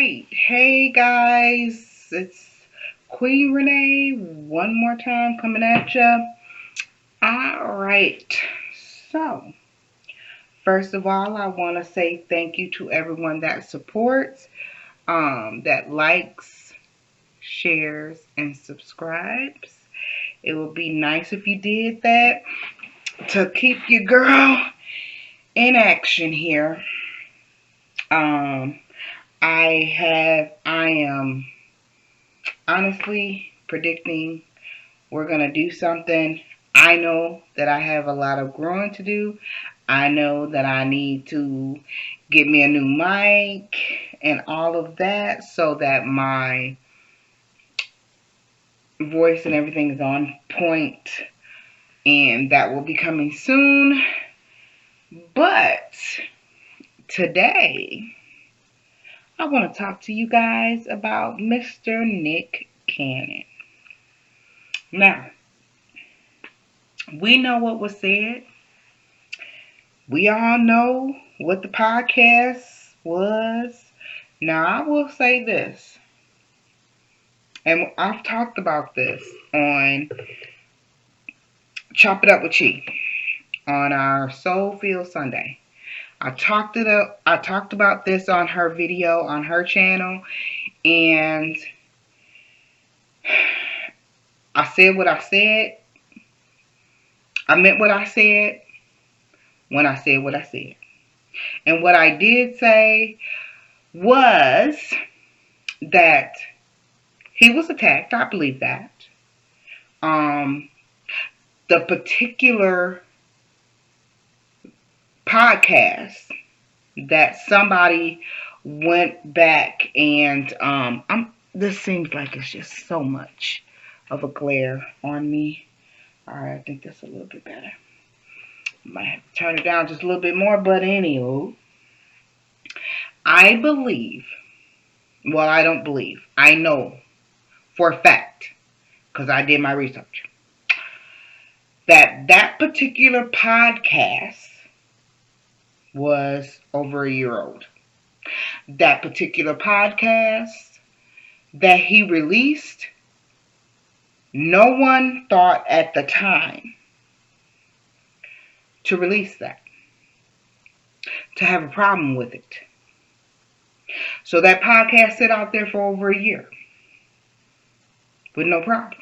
right. Hey guys, it's Queen Renee one more time coming at ya. All right. So, first of all, I want to say thank you to everyone that supports, that likes, shares, and subscribes. It would be nice if you did that to keep your girl in action here. Um, I am honestly predicting we're going to do something. I know that I have a lot of growing to do. I know that I need to get me a new mic and all of that so that my voice and everything is on point, and that will be coming soon. But today, I want to talk to you guys about Mr. Nick Cannon. Now, we know what was said. We all know what the podcast was. Now, I will say this, and I've talked about this on Chop It Up with Chi on our Soul Feel Sunday. I talked about this on her video on her channel, and I said what I said. I meant what I said when I said what I said. And what I did say was that he was attacked. I believe that. The particular podcast that somebody went back and this seems like it's just so much of a glare on me. All right, I think that's a little bit better. Might have to turn it down just a little bit more, but anywho, I believe, well, I don't believe, I know for a fact, because I did my research, that particular podcast was over a year old. That particular podcast that he released, no one thought at the time to release that, to have a problem with it. So that podcast sat out there for over a year with no problem.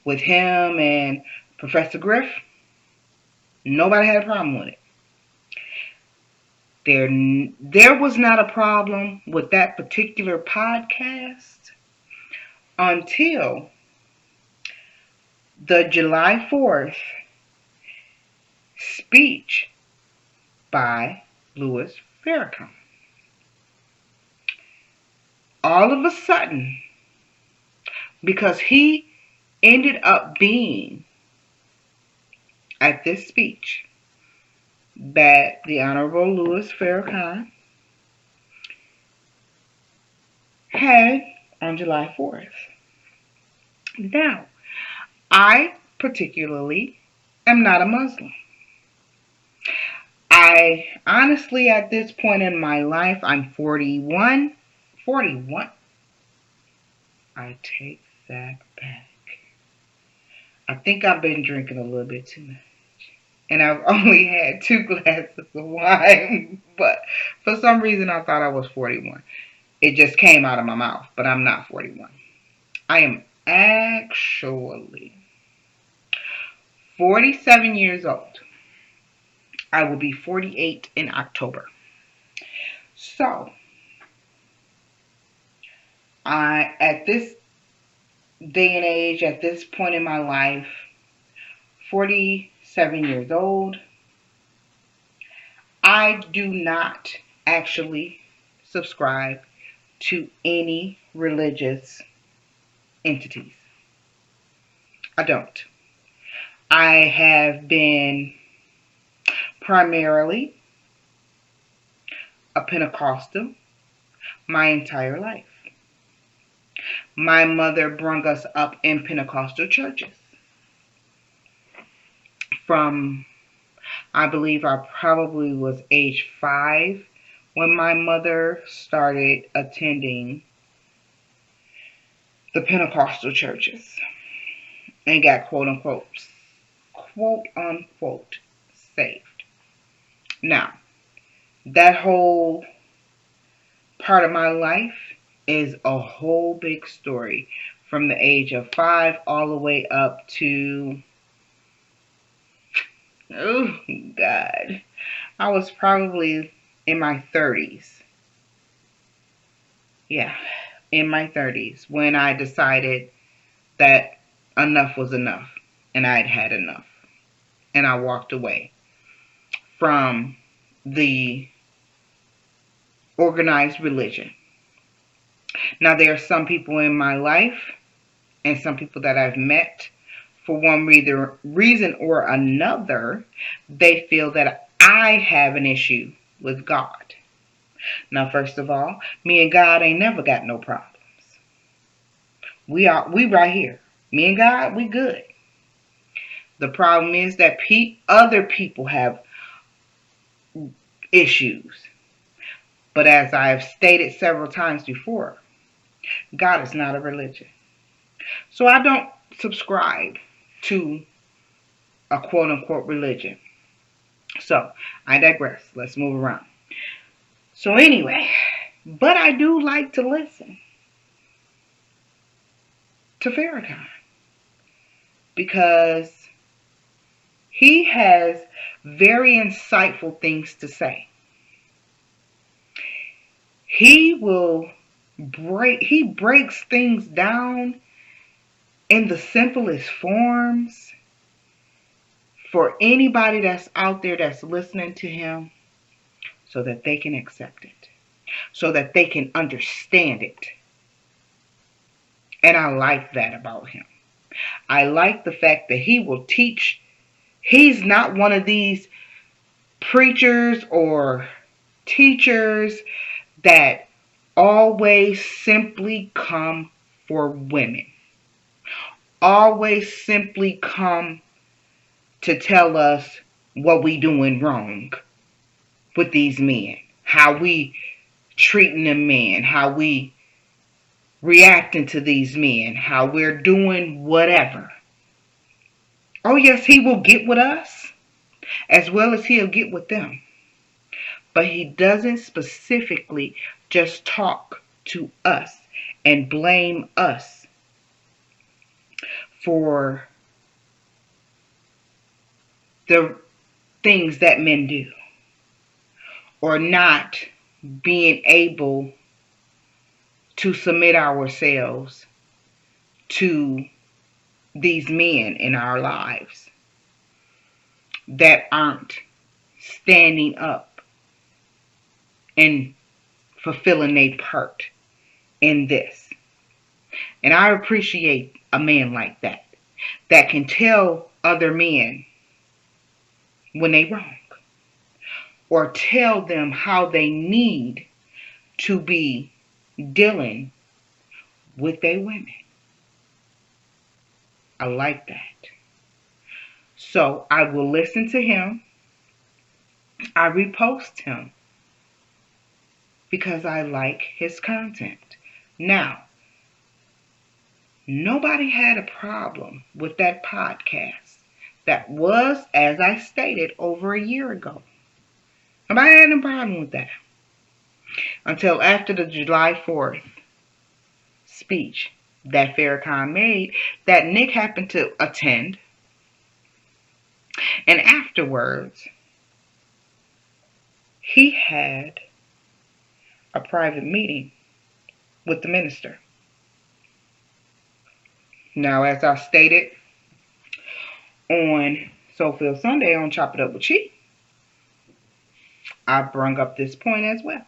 With him and Professor Griff, nobody had a problem with it. There was not a problem with that particular podcast until the July 4th speech by Louis Farrakhan. All of a sudden, because he ended up being at this speech that the Honorable Louis Farrakhan had on July 4th. Now, I particularly am not a Muslim. I honestly, at this point in my life, I'm 41. 41. I take that back. I think I've been drinking a little bit too much. And I've only had 2 glasses of wine. But for some reason, I thought I was 41. It just came out of my mouth. But I'm not 41. I am actually 47 years old. I will be 48 in October. So, at this day and age, at this point in my life, 47 years old, I do not actually subscribe to any religious entities. I don't. I have been primarily a Pentecostal my entire life. My mother brought us up in Pentecostal churches. From, I believe I probably was age 5 when my mother started attending the Pentecostal churches and got quote unquote saved. Now, that whole part of my life is a whole big story from the age of 5 all the way up to, oh God, I was probably in my 30s. Yeah, in my 30s when I decided that enough was enough and I'd had enough. And I walked away from the organized religion. Now, there are some people in my life and some people that I've met, for one reason or another, they feel that I have an issue with God. Now, first of all, me and God ain't never got no problems. We right here. Me and God, we good. The problem is that other people have issues. But as I've stated several times before, God is not a religion. So I don't subscribe to a quote unquote religion. So I digress. Let's move around. So anyway, but I do like to listen to Farrakhan because he has very insightful things to say. He breaks things down in the simplest forms for anybody that's out there that's listening to him so that they can accept it, so that they can understand it. And I like that about him. I like the fact that he will teach. He's not one of these preachers or teachers that always simply come for women. Always simply come to tell us what we doing wrong with these men. How we treating them men. How we reacting to these men. How we're doing whatever. Oh yes, he will get with us as well as he'll get with them. But he doesn't specifically just talk to us and blame us for the things that men do or not being able to submit ourselves to these men in our lives that aren't standing up and fulfilling their part in this. And I appreciate a man like that can tell other men when they wrong or tell them how they need to be dealing with their women. I like that. So I will listen to him. I repost him because I like his content. Now, nobody had a problem with that podcast. That was, as I stated, over a year ago. Nobody had a problem with that. Until after the July 4th speech that Farrakhan made, that Nick happened to attend. And afterwards, he had a private meeting with the minister. Now, as I stated on Soulful Sunday on Chop It Up with Chi, I brung up this point as well.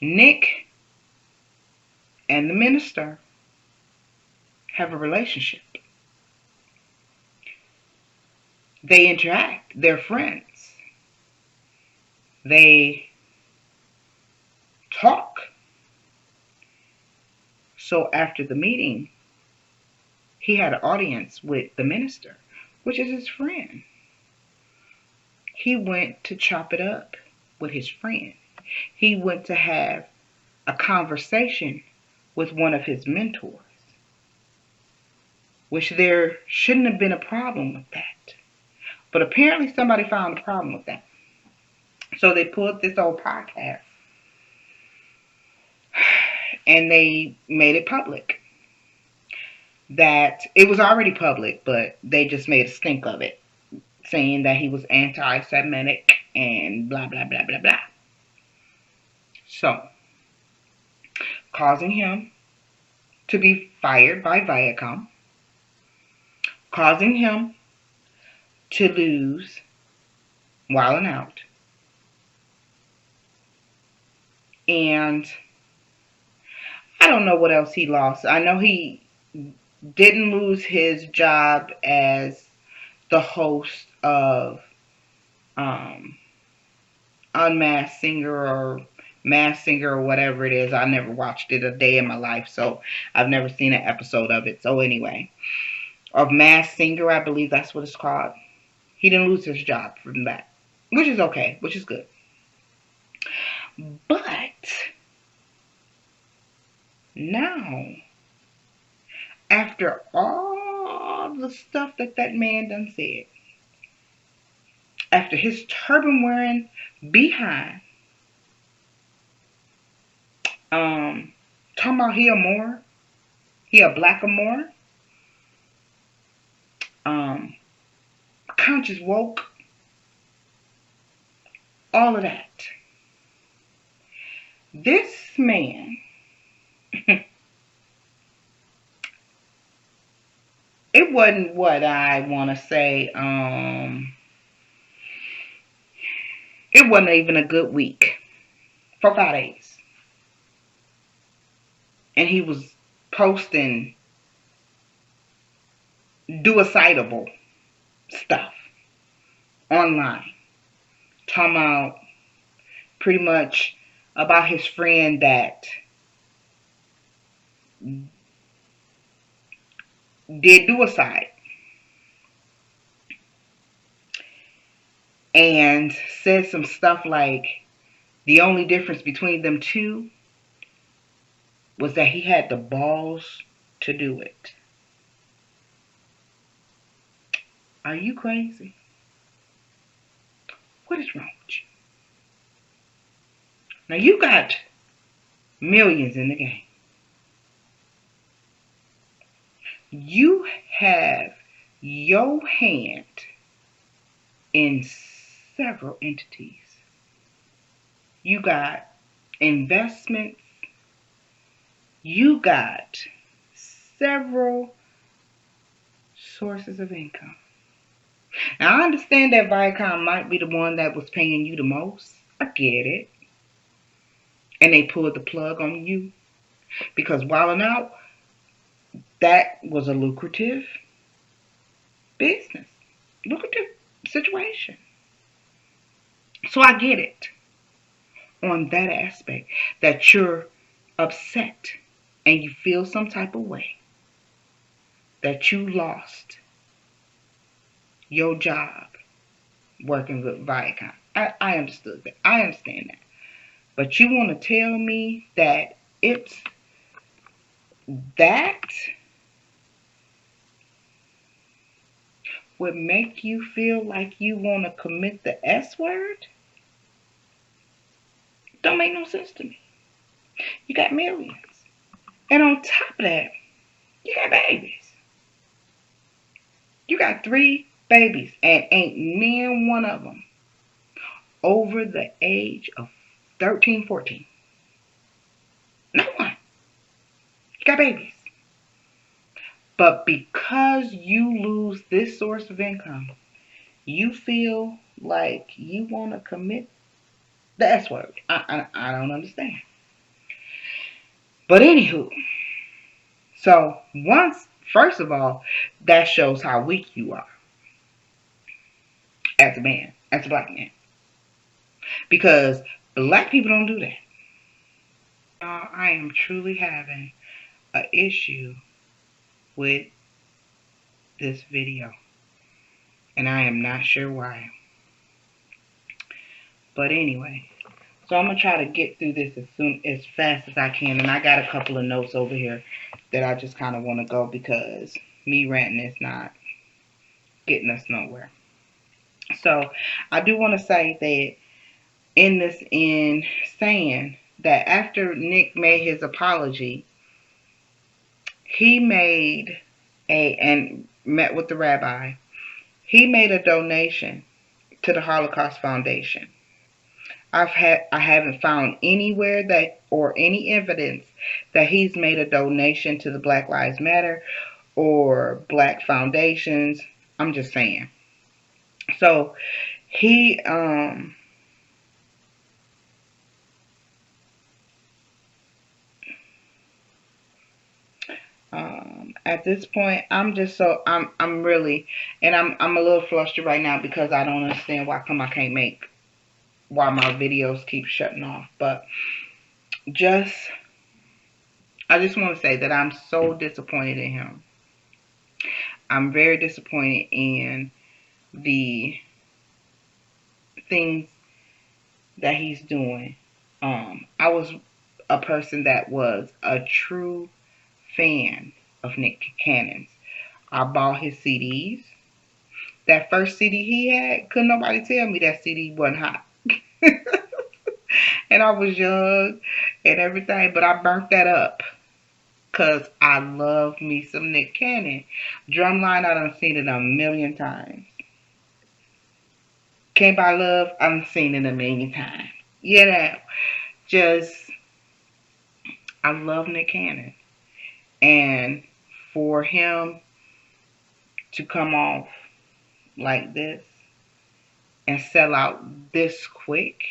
Nick and the minister have a relationship. They interact. They're friends. They talk. So after the meeting, he had an audience with the minister, which is his friend. he went to chop it up with his friend. He went to have a conversation with one of his mentors, which there shouldn't have been a problem with that. But apparently somebody found a problem with that. So they pulled this old podcast and they made it public. That it was already public, but they just made a stink of it, saying that he was anti-Semitic and blah, blah, blah, blah, blah. So, causing him to be fired by Viacom, causing him to lose Wild 'N Out, and I don't know what else he lost. I know he didn't lose his job as the host of Unmasked Singer or Masked Singer or whatever it is. I never watched it a day in my life, so I've never seen an episode of it. So anyway, of Masked Singer, I believe that's what it's called. He didn't lose his job from that, which is okay, which is good. But now, after all the stuff that man done said, after his turban wearing behind, talking about he a Moor, he a black Moor, conscious woke, all of that. This man, it wasn't what I want to say, it wasn't even a good week for 5 days. And he was posting suicidal stuff online. Talking about pretty much about his friend that did suicide. And said some stuff like the only difference between them two was that he had the balls to do it. Are you crazy? What is wrong with you? Now you got millions in the game. You have your hand in several entities. You got investments. You got several sources of income. Now, I understand that Viacom might be the one that was paying you the most. I get it. And they pulled the plug on you. Because Wild 'N Out, that was a lucrative business. Lucrative situation. So I get it on that aspect, that you're upset and you feel some type of way that you lost your job working with Viacom. I understood that. I understand that. But you want to tell me that it's that would make you feel like you want to commit the S word? Don't make no sense to me. You got millions. And on top of that, you got babies. You got 3 babies, and ain't near one of them over the age of 13, 14. No one. You got babies. But because you lose this source of income, you feel like you want to commit the S word. I don't understand. But anywho, so first of all, that shows how weak you are as a man, as a black man. Because black people don't do that. I am truly having an issue with this video. And I am not sure why. But anyway, so I'm gonna try to get through this as fast as I can, and I got a couple of notes over here that I just kind of want to go because me ranting is not getting us nowhere. So I do want to say that in saying that after Nick made his apology, he made and met with the rabbi. He made a donation to the Holocaust Foundation. I haven't found anywhere that or any evidence that he's made a donation to the Black Lives Matter or Black foundations. I'm just saying. So he at this point I'm really and I'm a little flustered right now because I don't understand why my videos keep shutting off. But just I just want to say that I'm so disappointed in him. I'm very disappointed in the things that he's doing. I was a person that was a true fan of Nick Cannon's. I bought his CDs. That first CD he had, couldn't nobody tell me that CD wasn't hot. And I was young and everything, but I burnt that up. Cause I love me some Nick Cannon. Drumline, I done seen it a million times. Can't Buy Love, I done seen it a million times. You know, just I love Nick Cannon. And for him to come off like this and sell out this quick,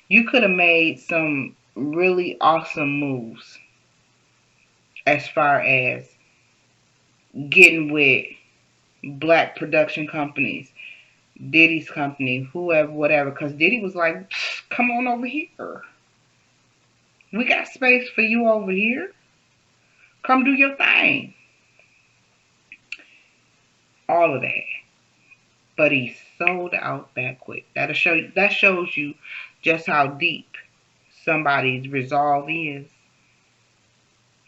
you could have made some really awesome moves as far as getting with black production companies, Diddy's company, whoever, whatever. Because Diddy was like, come on over here. We got space for you over here. Come do your thing. All of that. But he sold out that quick. That shows you just how deep somebody's resolve is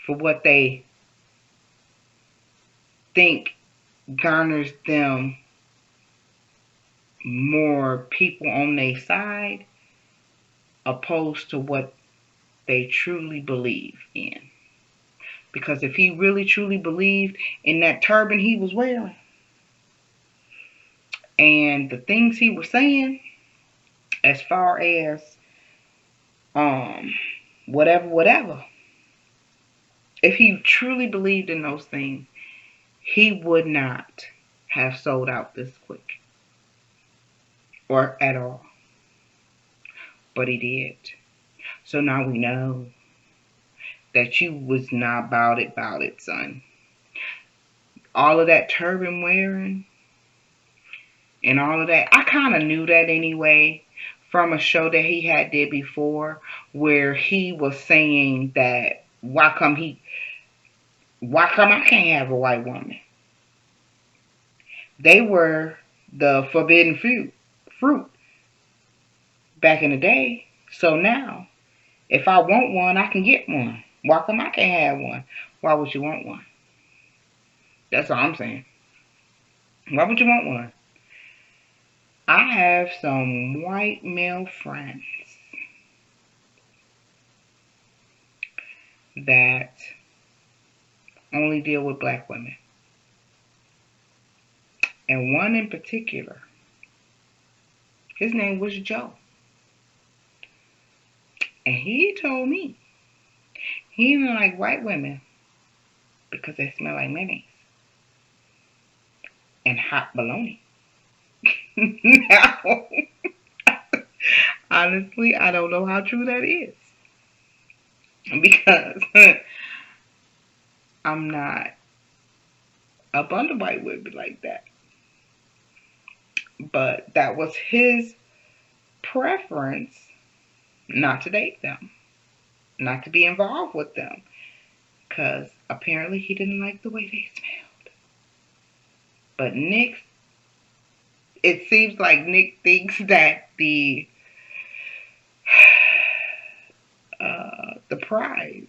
for what they think garners them more people on their side opposed to what they truly believe in. Because if he really truly believed in that turban he was wearing and the things he was saying as far as whatever, if he truly believed in those things, he would not have sold out this quick or at all. But he did. So now we know that you was not about it, son. All of that turban wearing and all of that, I kind of knew that anyway from a show that he had did before where he was saying that why come I can't have a white woman? They were the forbidden fruit back in the day. So now, if I want one, I can get one. Why come I can't have one? Why would you want one? That's all I'm saying. Why would you want one? I have some white male friends that only deal with black women. And one in particular, his name was Joe. And he told me he didn't like white women because they smell like mayonnaise and hot bologna. Now, honestly, I don't know how true that is. Because I'm not up under white women like that. But that was his preference not to date them, not to be involved with them. Because apparently he didn't like the way they smelled. But Nick it seems like Nick thinks that the prize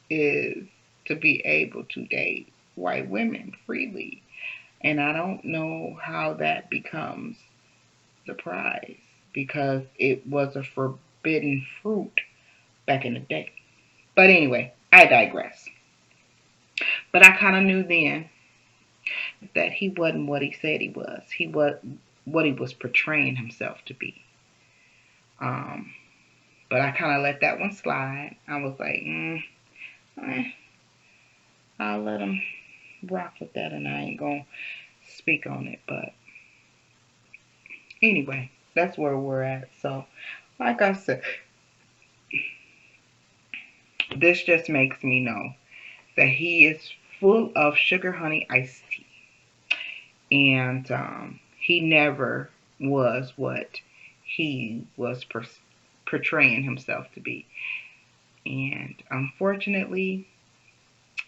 is to be able to date white women freely. And I don't know how that becomes the prize because it was a forbidden fruit back in the day. But anyway, I digress. But I kind of knew then that he wasn't what he said he was. He was what he was portraying himself to be. Um, but I kind of let that one slide. I was like, eh, I'll let him rock with that, and I ain't gonna speak on it. But anyway, that's where we're at. So, like I said, this just makes me know that he is full of sugar honey iced tea, and he never was what he was portraying himself to be. And unfortunately,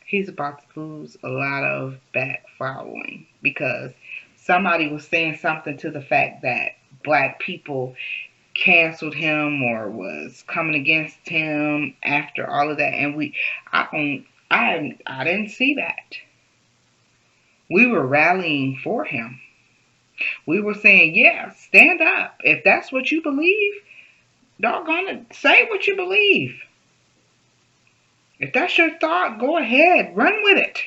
he's about to lose a lot of back following because somebody was saying something to the fact that black people canceled him or was coming against him after all of that, and I didn't see that. We were rallying for him. We were saying, yeah, stand up. If that's what you believe, doggone it, say what you believe. If that's your thought, go ahead, run with it.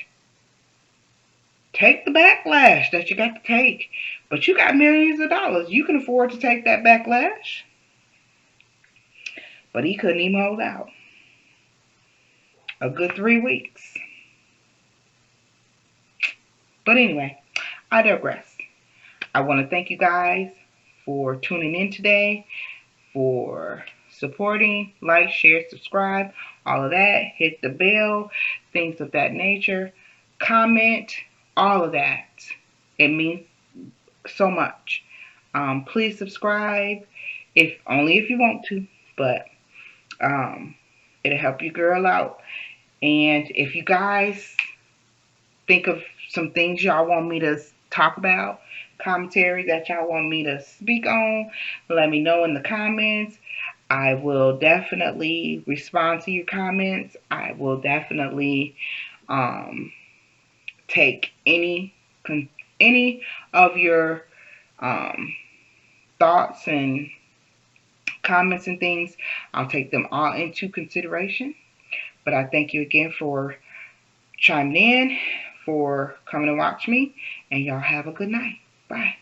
Take the backlash that you got to take. But you got millions of dollars. You can afford to take that backlash. But he couldn't even hold out a good 3 weeks. But anyway, I digress. I want to thank you guys for tuning in today, for supporting, like, share, subscribe, all of that. Hit the bell, things of that nature. Comment, all of that. It means so much. Please subscribe, if only if you want to, but it'll help your girl out. And if you guys think of some things y'all want me to talk about, commentary that y'all want me to speak on, let me know in the comments. I will definitely respond to your comments. I will definitely take any of your thoughts and comments and things. I'll take them all into consideration. But I thank you again for chiming in, for coming to watch me, and y'all have a good night. Bye.